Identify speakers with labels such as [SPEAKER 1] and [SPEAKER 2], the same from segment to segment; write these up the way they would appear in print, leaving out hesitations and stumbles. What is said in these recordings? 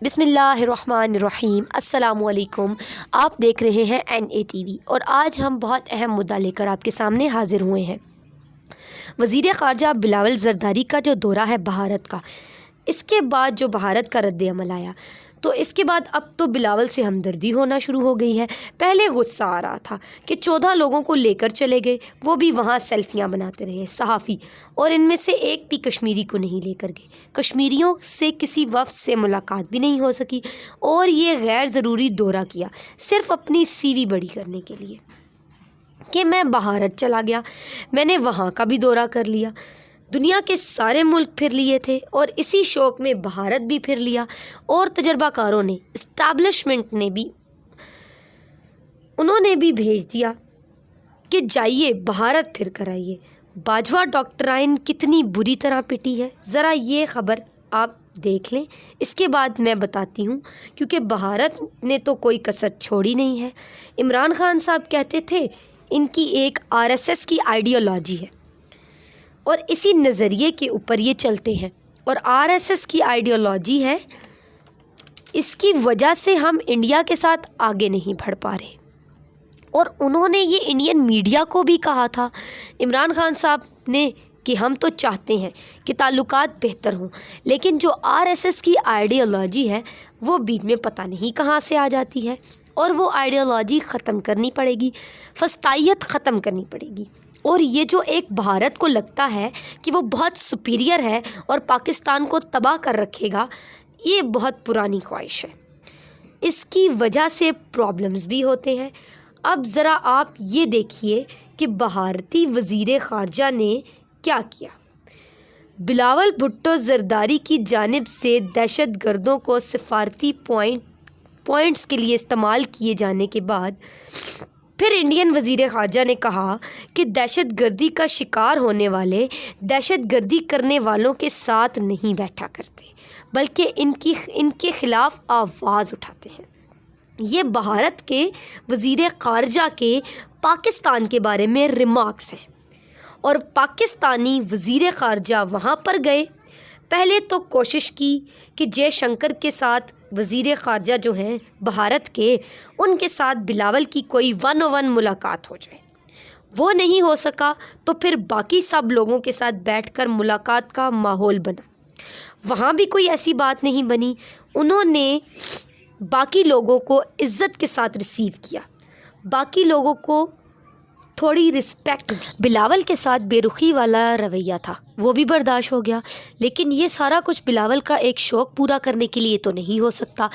[SPEAKER 1] بسم اللہ الرحمن الرحیم۔ السلام علیکم، آپ دیکھ رہے ہیں NATV اور آج ہم بہت اہم مدعا لے کر آپ کے سامنے حاضر ہوئے ہیں۔ وزیر خارجہ بلاول زرداری کا جو دورہ ہے بھارت کا، اس کے بعد جو بھارت کا رد عمل آیا تو اس کے بعد اب تو بلاول سے ہمدردی ہونا شروع ہو گئی ہے۔ پہلے غصہ آ رہا تھا کہ 14 لوگوں کو لے کر چلے گئے، وہ بھی وہاں سیلفیاں بناتے رہے صحافی، اور ان میں سے ایک بھی کشمیری کو نہیں لے کر گئے۔ کشمیریوں سے کسی وفد سے ملاقات بھی نہیں ہو سکی اور یہ غیر ضروری دورہ کیا صرف اپنی CV بڑی کرنے کے لیے کہ میں بھارت چلا گیا، میں نے وہاں کا بھی دورہ کر لیا، دنیا کے سارے ملک پھر لیے تھے اور اسی شوق میں بھارت بھی پھر لیا۔ اور تجربہ کاروں نے، اسٹیبلشمنٹ نے بھی، انہوں نے بھی بھیج دیا کہ جائیے بھارت پھر کر آئیے۔ باجوہ ڈاکٹرائن کتنی بری طرح پٹی ہے، ذرا یہ خبر آپ دیکھ لیں، اس کے بعد میں بتاتی ہوں، کیونکہ بھارت نے تو کوئی کسر چھوڑی نہیں ہے۔ عمران خان صاحب کہتے تھے ان کی ایک RSS کی آئیڈیالوجی ہے اور اسی نظریے کے اوپر یہ چلتے ہیں، اور RSS کی آئیڈیالوجی ہے، اس کی وجہ سے ہم انڈیا کے ساتھ آگے نہیں بڑھ پا رہے۔ اور انہوں نے یہ انڈین میڈیا کو بھی کہا تھا، عمران خان صاحب نے، کہ ہم تو چاہتے ہیں کہ تعلقات بہتر ہوں، لیکن جو RSS کی آئیڈیالوجی ہے وہ بیچ میں پتہ نہیں کہاں سے آ جاتی ہے، اور وہ آئیڈیالوجی ختم کرنی پڑے گی، فسطائیت ختم کرنی پڑے گی۔ اور یہ جو ایک بھارت کو لگتا ہے کہ وہ بہت سپیریئر ہے اور پاکستان کو تباہ کر رکھے گا، یہ بہت پرانی خواہش ہے، اس کی وجہ سے پرابلمز بھی ہوتے ہیں۔ اب ذرا آپ یہ دیکھیے کہ بھارتی وزیر خارجہ نے کیا کیا۔ بلاول بھٹو زرداری کی جانب سے دہشت گردوں کو سفارتی پوائنٹس کے لیے استعمال کیے جانے کے بعد پھر انڈین وزیر خارجہ نے کہا کہ دہشت گردی کا شکار ہونے والے دہشت گردی کرنے والوں کے ساتھ نہیں بیٹھا کرتے، بلکہ ان کے خلاف آواز اٹھاتے ہیں۔ یہ بھارت کے وزیر خارجہ کے پاکستان کے بارے میں ریمارکس ہیں، اور پاکستانی وزیر خارجہ وہاں پر گئے، پہلے تو کوشش کی کہ جے شنکر کے ساتھ وزیر خارجہ جو ہیں بھارت کے، ان کے ساتھ بلاول کی کوئی 1-on-1 ملاقات ہو جائے، وہ نہیں ہو سکا تو پھر باقی سب لوگوں کے ساتھ بیٹھ کر ملاقات کا ماحول بنا، وہاں بھی کوئی ایسی بات نہیں بنی۔ انہوں نے باقی لوگوں کو عزت کے ساتھ ریسیو کیا، باقی لوگوں کو تھوڑی رسپیکٹ دی۔ بلاول کے ساتھ بے رخی والا رویہ تھا، وہ بھی برداشت ہو گیا، لیکن یہ سارا کچھ بلاول کا ایک شوق پورا کرنے کے لیے تو نہیں ہو سکتا۔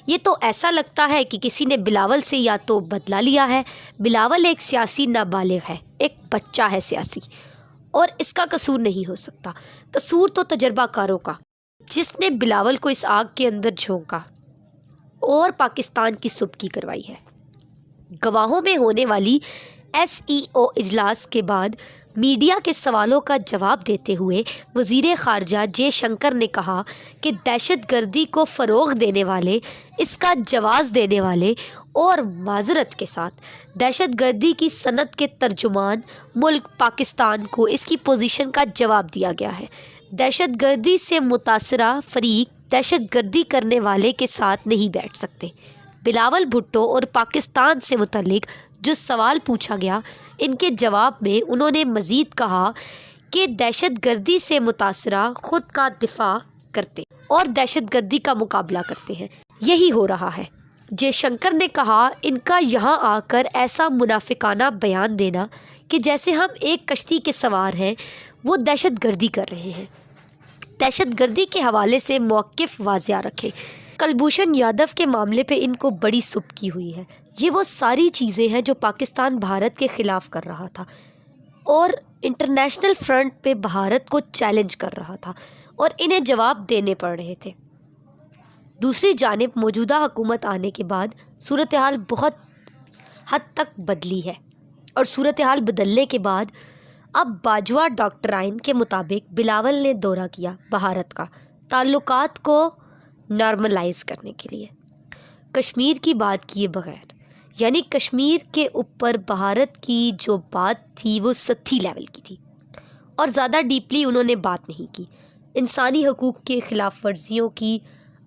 [SPEAKER 1] یہ تو ایسا لگتا ہے کہ کسی نے بلاول سے یا تو بدلہ لیا ہے۔ بلاول ایک سیاسی نابالغ ہے، ایک بچہ ہے سیاسی، اور اس کا قصور نہیں ہو سکتا۔ قصور تو تجربہ کاروں کا، جس نے بلاول کو اس آگ کے اندر جھونکا اور پاکستان کی سبکی کروائی ہے۔ گواہوں میں ہونے والی SEO اجلاس کے بعد میڈیا کے سوالوں کا جواب دیتے ہوئے وزیر خارجہ جے شنکر نے کہا کہ دہشت گردی کو فروغ دینے والے، اس کا جواز دینے والے اور معذرت کے ساتھ دہشت گردی کی صنعت کے ترجمان ملک پاکستان کو اس کی پوزیشن کا جواب دیا گیا ہے۔ دہشت گردی سے متاثرہ فریق دہشت گردی کرنے والے کے ساتھ نہیں بیٹھ سکتے۔ بلاول بھٹو اور پاکستان سے متعلق جو سوال پوچھا گیا، ان کے جواب میں انہوں نے مزید کہا کہ دہشت گردی سے متاثرہ خود کا دفاع کرتے اور دہشت گردی کا مقابلہ کرتے ہیں، یہی ہو رہا ہے۔ جے شنکر نے کہا ان کا یہاں آ کر ایسا منافقانہ بیان دینا کہ جیسے ہم ایک کشتی کے سوار ہیں، وہ دہشت گردی کر رہے ہیں۔ دہشت گردی کے حوالے سے موقف واضح رکھے۔ کلبھوشن یادو کے معاملے پہ ان کو بڑی سبکی ہوئی ہے۔ یہ وہ ساری چیزیں ہیں جو پاکستان بھارت کے خلاف کر رہا تھا اور انٹرنیشنل فرنٹ پہ بھارت کو چیلنج کر رہا تھا، اور انہیں جواب دینے پڑ رہے تھے۔ دوسری جانب موجودہ حکومت آنے کے بعد صورتحال بہت حد تک بدلی ہے، اور صورتحال بدلنے کے بعد اب باجوہ ڈاکٹرائن کے مطابق بلاول نے دورہ کیا بھارت کا، تعلقات کو نارملائز کرنے کے لیے، کشمیر کی بات کیے بغیر، یعنی کشمیر کے اوپر بھارت کی جو بات تھی وہ سطحی لیول کی تھی اور زیادہ ڈیپلی انہوں نے بات نہیں کی۔ انسانی حقوق کے خلاف ورزیوں کی